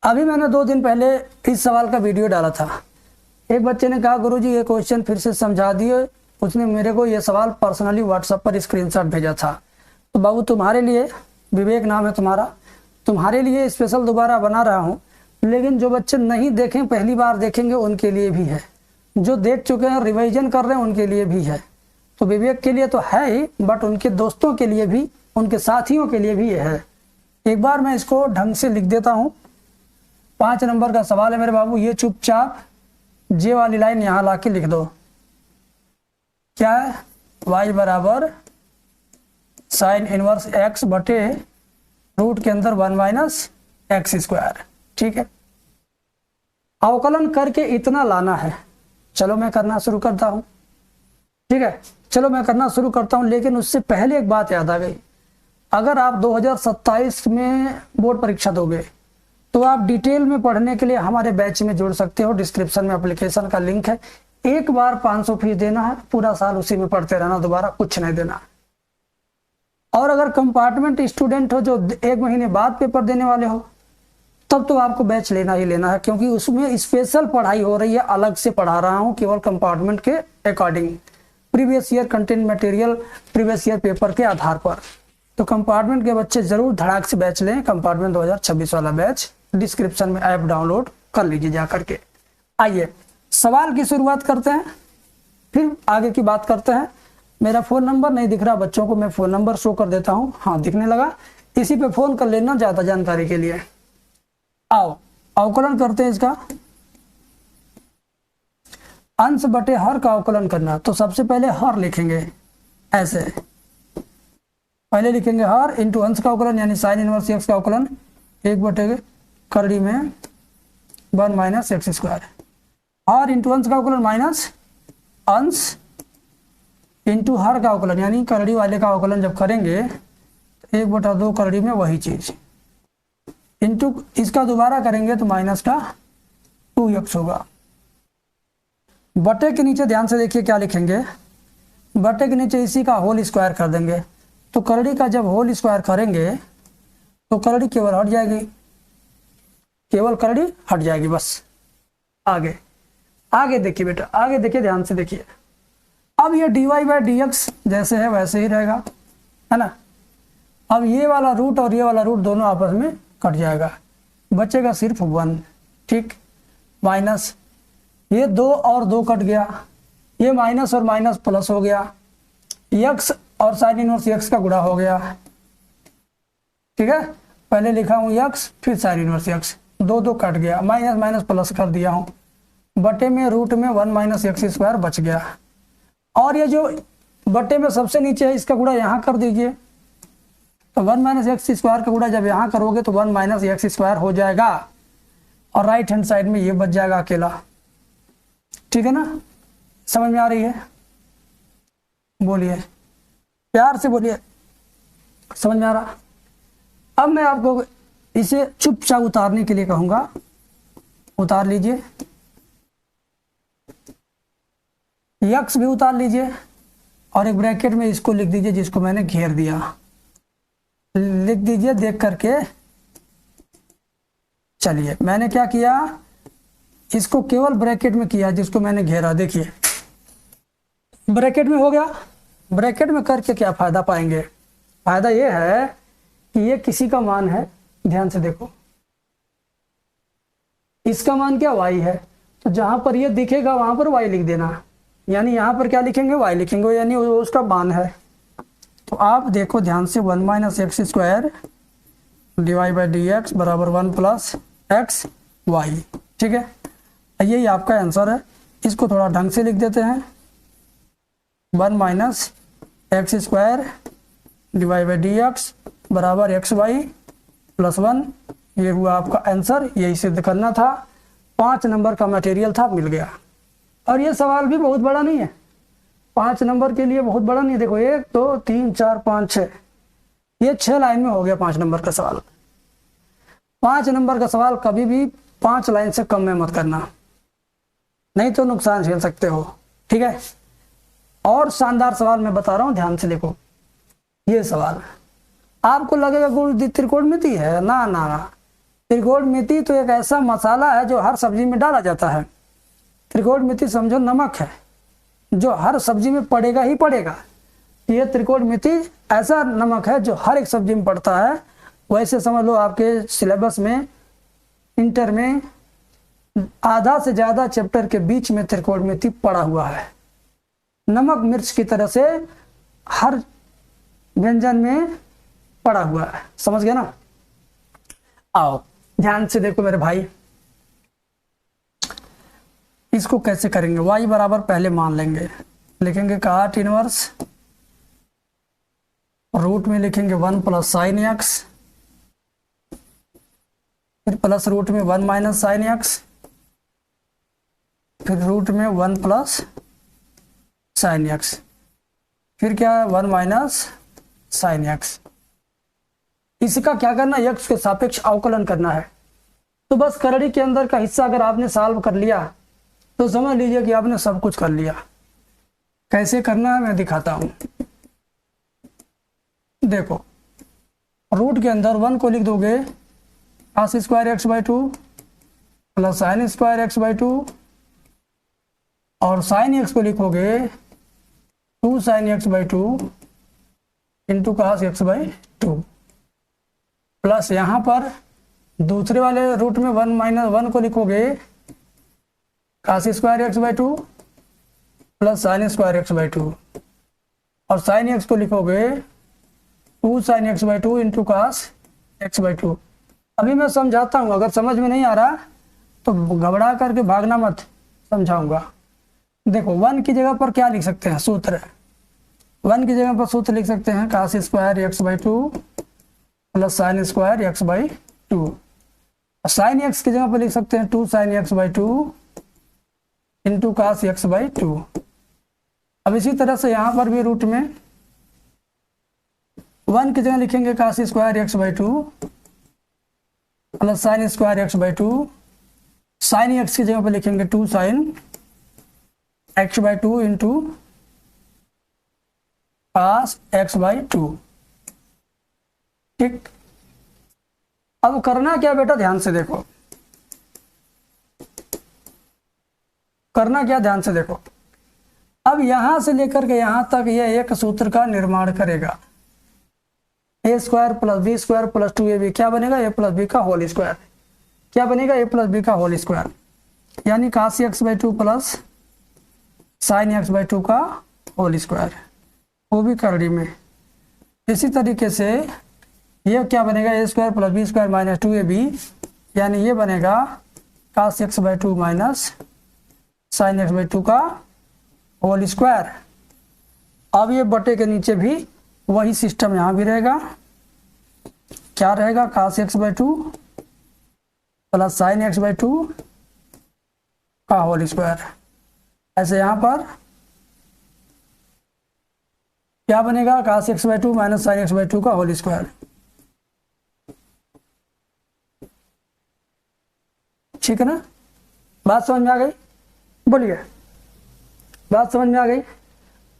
अभी मैंने 2 दिन पहले इस सवाल का वीडियो डाला था। एक बच्चे ने कहा गुरुजी ये क्वेश्चन फिर से समझा दिए। उसने मेरे को ये सवाल पर्सनली व्हाट्सएप पर स्क्रीनशॉट भेजा था। तो बाबू तुम्हारे लिए, विवेक नाम है तुम्हारा, तुम्हारे लिए स्पेशल दोबारा बना रहा हूँ। लेकिन जो बच्चे नहीं देखें, पहली बार देखेंगे, उनके लिए भी है। जो देख चुके हैं, रिवीजन कर रहे हैं, उनके लिए भी है। तो विवेक के लिए तो है ही, बट उनके दोस्तों के लिए भी, उनके साथियों के लिए भी है। एक बार मैं इसको ढंग से लिख देता हूँ। 5 नंबर का सवाल है मेरे बाबू। ये चुपचाप जे वाली लाइन यहाँ ला के लिख दो। क्या है? y बराबर साइन इनवर्स x बटे रूट के अंदर 1 माइनस एक्स स्क्वायर। ठीक है, अवकलन करके इतना लाना है। चलो मैं करना शुरू करता हूँ। ठीक है, चलो मैं करना शुरू करता हूँ। लेकिन उससे पहले एक बात याद आ गई। अगर आप 2027 में बोर्ड परीक्षा दोगे तो आप डिटेल में पढ़ने के लिए हमारे बैच में जुड़ सकते हो। डिस्क्रिप्शन में एप्लीकेशन का लिंक है। एक बार 500 फीस देना है, पूरा साल उसी में पढ़ते रहना, दोबारा कुछ नहीं देना। और अगर कंपार्टमेंट स्टूडेंट हो जो 1 महीने बाद पेपर देने वाले हो, तब तो आपको बैच लेना ही लेना है, क्योंकि उसमें स्पेशल पढ़ाई हो रही है। अलग से पढ़ा रहा हूँ केवल कंपार्टमेंट के according, previous year content material, previous year paper के आधार पर। तो कंपार्टमेंट के बच्चे जरूर धड़ाक से बैच लें। कंपार्टमेंट 2026 वाला बैच डिस्क्रिप्शन में ऐप डाउनलोड कर लीजिए जा करके। आइए सवाल की शुरुआत करते हैं, फिर आगे की बात करते हैं। मेरा फ़ोन नंबर नहीं दिख रहा बच्चों को, मैं फ़ोन नंबर शो कर देता हूँ। हाँ, दिखने लगा। इसी पे फ़ोन कर लेना ज़्यादा जानकारी के लिए। आओ अवकलन करते हैं इसका। अंश बटे हर का अवकलन करना। तो सबसे पहले हर लिखेंगे ऐसे। पहले लिखेंगे हर इंटू अंश का अवकलन, यानी साइन इनवर्स एक्स का अवकलन 1 बटे करड़ी में 1 माइनस एक्स स्क्वायर। हर इंटू अंश का अवकलन माइनस अंश इंटू हर का अवकलन, यानी करड़ी वाले का अवकलन जब करेंगे तो 1/2 करड़ी में वही चीज, इंटू इसका दोबारा करेंगे तो माइनस का 2x होगा। बटे के नीचे ध्यान से देखिए क्या लिखेंगे। बटे के नीचे इसी का होल स्क्वायर कर देंगे। तो करड़ी का जब होल स्क्वायर करेंगे तो करड़ी केवल हट जाएगी, केवल करड़ी हट जाएगी बस। आगे आगे देखिए बेटा, आगे देखिए, ध्यान से देखिए। अब ये dy/dx जैसे है वैसे ही रहेगा, है ना। अब ये वाला रूट और ये वाला रूट दोनों आपस में कट जाएगा, बचेगा सिर्फ 1। ठीक, माइनस ये 2 और 2 कट गया, ये माइनस और माइनस प्लस हो गया, x और साइन इनवर्स x का गुणा हो गया। ठीक है, पहले लिखा हूँ x, फिर साइन इनवर्स x, 2 कट गया, माइनस माइनस प्लस कर दिया हूँ, बटे में रूट में 1 माइनस एक्स स्क्वायर बच गया। और ये जो बटे में सबसे नीचे है इसका गुणा यहाँ कर दीजिए। तो 1 माइनस एक्स स्क्वायर का गुणा जब यहाँ करोगे तो 1 माइनस एक्स स्क्वायर हो जाएगा, और राइट हैंड साइड में ये बच जाएगा अकेला। ठीक है ना, समझ में आ रही है? बोलिए, प्यार से बोलिए, समझ में आ रहा? अब मैं आपको इसे चुपचाप उतारने के लिए कहूंगा, उतार लीजिए। यक्स भी उतार लीजिए और एक ब्रैकेट में इसको लिख दीजिए जिसको मैंने घेर दिया। लिख दीजिए देख करके। चलिए मैंने क्या किया, इसको केवल ब्रैकेट में किया जिसको मैंने घेरा। देखिए ब्रैकेट में हो गया। ब्रैकेट में करके क्या फायदा पाएंगे? फायदा ये है कि ये किसी का मान है, ध्यान से देखो, इसका मान क्या y है। तो जहां पर ये दिखेगा वहां पर y लिख देना, यानी यहाँ पर क्या लिखेंगे, y लिखेंगे, यानी वो उसका मान है। तो आप देखो ध्यान से, 1 माइनस एक्स स्क्वायर dy/dx बराबर 1 प्लस एक्स वाई। ठीक है, यही आपका आंसर है। इसको थोड़ा ढंग से लिख देते हैं, 1 माइनस एक्स स्क्वायर dy/dx बराबर एक्स वाई प्लस 1। ये हुआ आपका आंसर। यही सिद्ध करना था। 5 नंबर का मटेरियल था, मिल गया। और ये सवाल भी बहुत बड़ा नहीं है, 5 नंबर के लिए बहुत बड़ा नहीं है। देखो 1 2 3 4 5 6, ये 6 लाइन में हो गया 5 नंबर का सवाल। 5 नंबर का सवाल कभी भी 5 लाइन से कम में मत करना, नहीं तो नुकसान झेल सकते हो। ठीक है, और शानदार सवाल मैं बता रहा हूं, ध्यान से देखो। ये सवाल आपको लगेगा गुरु त्रिकोणमिति है, ना ना ना, त्रिकोणमिति तो एक ऐसा मसाला है जो हर सब्जी में डाला जाता है। त्रिकोणमिति समझो नमक है जो हर सब्जी में पड़ेगा ही पड़ेगा। ये त्रिकोणमिति ऐसा नमक है जो हर एक सब्जी में पड़ता है। वैसे समझ लो आपके सिलेबस में इंटर में आधा से ज्यादा चैप्टर के बीच में त्रिकोणमिति पड़ा हुआ है। नमक मिर्च की तरह से हर व्यंजन में पड़ा हुआ है। समझ गए ना? आओ ध्यान से देखो मेरे भाई, इसको कैसे करेंगे। y बराबर पहले मान लेंगे, लिखेंगे cot इनवर्स, रूट में लिखेंगे 1 प्लस साइन एक्स, फिर प्लस रूट में 1 माइनस साइन एक्स, फिर रूट में 1 प्लस साइन एक्स, फिर क्या है 1 माइनस साइन एक्स। इसका क्या करना है, एक्स के सापेक्ष अवकलन करना है। तो बस करड़ी के अंदर का हिस्सा अगर आपने सॉल्व कर लिया तो समझ लीजिए कि आपने सब कुछ कर लिया। कैसे करना है मैं दिखाता हूं। देखो रूट के अंदर 1 को लिख दोगे cos square x by 2 plus sine square x by 2, और साइन एक्स को लिखोगे 2 sign x by 2 into cos x by 2, plus यहां पर दूसरे वाले रूट में 1 माइनस 1 को लिखोगे cos square x by 2 plus sine square x by 2, और साइन एक्स को लिखोगे 2 sign x by 2 into cos x by 2। अभी मैं समझाता हूँ, अगर समझ में नहीं आ रहा तो घबरा करके भागना मत, समझाऊंगा। देखो 1 की जगह पर क्या लिख सकते हैं, सूत्र। 1 की जगह पर सूत्र लिख सकते हैं cos square x by 2 plus sine square x by 2। Sine x की जगह पर लिख सकते हैं 2 sign x by 2 into cos x by 2। अब इसी तरह से यहाँ पर भी रूट में 1 की जगह लिखेंगे cos square x by 2 plus sine square x by 2। Sine x की जगह पर लिखेंगे 2 sign x by 2 into cos x by 2। ठीक, अब करना क्या बेटा, ध्यान से देखो। करना क्या, ध्यान से देखो। अब यहां से लेकर के यहां तक यह एक सूत्र का निर्माण करेगा। A square plus B square plus 2ab क्या बनेगा, ए प्लस बी का होल स्क्वायर। क्या बनेगा, ए प्लस बी का होल स्क्वायर, यानी cos x by 2 plus sine x by 2 का होल स्क्वायर, वो भी करड़ी में। इसी तरीके से ये क्या बनेगा, A square plus B square minus 2ab, यानी ये बनेगा cos x by 2 minus sine x by 2 का होल स्क्वायर। अब ये बटे के नीचे भी वही सिस्टम यहाँ भी रहेगा। क्या रहेगा, cos x by 2 plus sine x by 2 का होल स्क्वायर। ऐसे यहाँ पर क्या बनेगा, cos x by 2 minus sine x by 2 का होल स्क्वायर। ठीक है ना, बात समझ में आ गई? बोलिए, बात समझ में आ गई?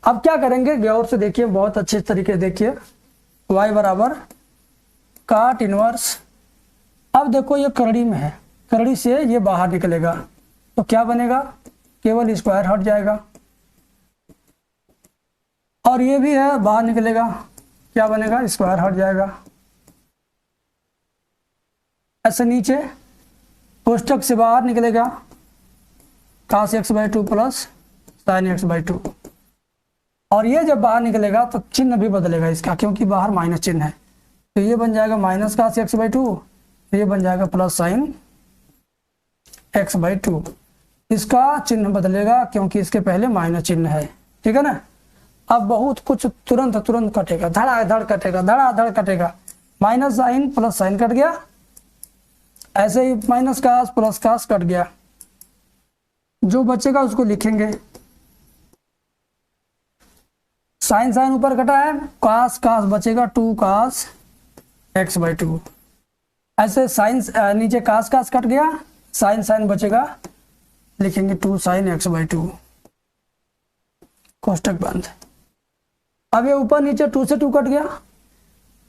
अब क्या करेंगे, गौर से देखिए, बहुत अच्छे तरीके से देखिए। y बराबर cot इनवर्स। अब देखो ये करड़ी में है, करड़ी से ये बाहर निकलेगा तो क्या बनेगा, केवल स्क्वायर हट जाएगा। और ये भी है, बाहर निकलेगा, क्या बनेगा, स्क्वायर हट जाएगा। ऐसे नीचे कोष्टक से बाहर निकलेगा cos x by 2 plus sine x by 2, और ये जब बाहर निकलेगा तो चिन्ह भी बदलेगा इसका, क्योंकि बाहर माइनस चिन्ह है। तो ये बन जाएगा माइनस cos एक्स बाई 2, ये बन जाएगा प्लस साइन एक्स बाई 2। इसका चिन्ह बदलेगा क्योंकि इसके पहले माइनस चिन्ह है। ठीक है ना। अब बहुत कुछ तुरंत कटेगा, धड़ाधड़ कटेगा, धड़ाधड़ कटेगा। Minus sine plus sine cut गया, ऐसे ही minus cos plus cos cut गया। जो बचेगा उसको लिखेंगे, साइन साइन ऊपर कटा है, cos cos बचेगा 2 cos एक्स बाई 2। ऐसे साइन नीचे cos cos कट गया, साइन साइन बचेगा, लिखेंगे 2 साइन एक्स बाई 2, कोष्टक बंद। अब ये ऊपर नीचे 2 से 2 कट गया,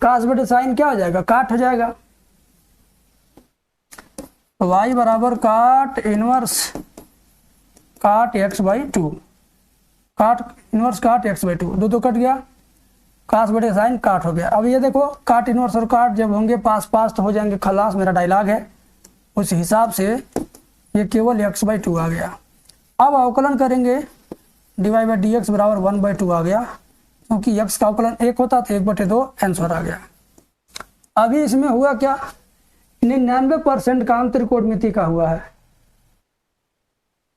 cos बटे साइन क्या हो जाएगा, काट हो जाएगा। तो y बराबर काट इनवर्स काट x बाई 2, काट इनवर्स काट x बाई 2, दो कट गया, कास बटे साइन काट हो गया। अब ये देखो काट इनवर्स और काट जब होंगे पास पास तो हो जाएंगे खलास, मेरा डायलॉग है। उस हिसाब से ये केवल x बाई 2 आ गया। अब अवकलन करेंगे, dy बाई डी एक्स बराबर 1/2 आ गया, क्योंकि x का अवकलन 1 होता तो 1/2 आंसर आ गया। अभी इसमें हुआ क्या, 99% काम त्रिकोणमिति का हुआ है।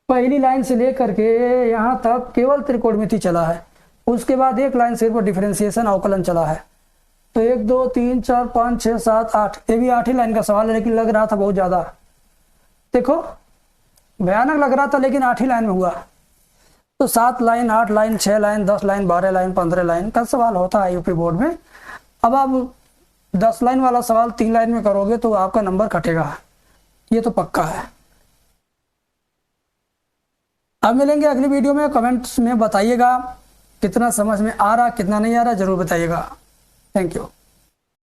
पहली लाइन से लेकर के यहाँ तक केवल त्रिकोणमिति चला है, उसके बाद एक लाइन सिर्फ डिफरेंशिएशन अवकलन चला है। तो 1 2 3 4 5 6 7 8, ये भी 8 ही लाइन का सवाल है, लेकिन लग रहा था बहुत ज्यादा, देखो भयानक लग रहा था, लेकिन 8 ही लाइन में हुआ। तो 7 line 8 line 6 line 10 line 12 line 15 line का सवाल होता है यूपी बोर्ड में। अब आप 10 लाइन वाला सवाल 3 लाइन में करोगे तो आपका नंबर कटेगा, ये तो पक्का है। अब मिलेंगे अगली वीडियो में, कमेंट्स में बताइएगा कितना समझ में आ रहा कितना नहीं आ रहा, जरूर बताइएगा। Thank you.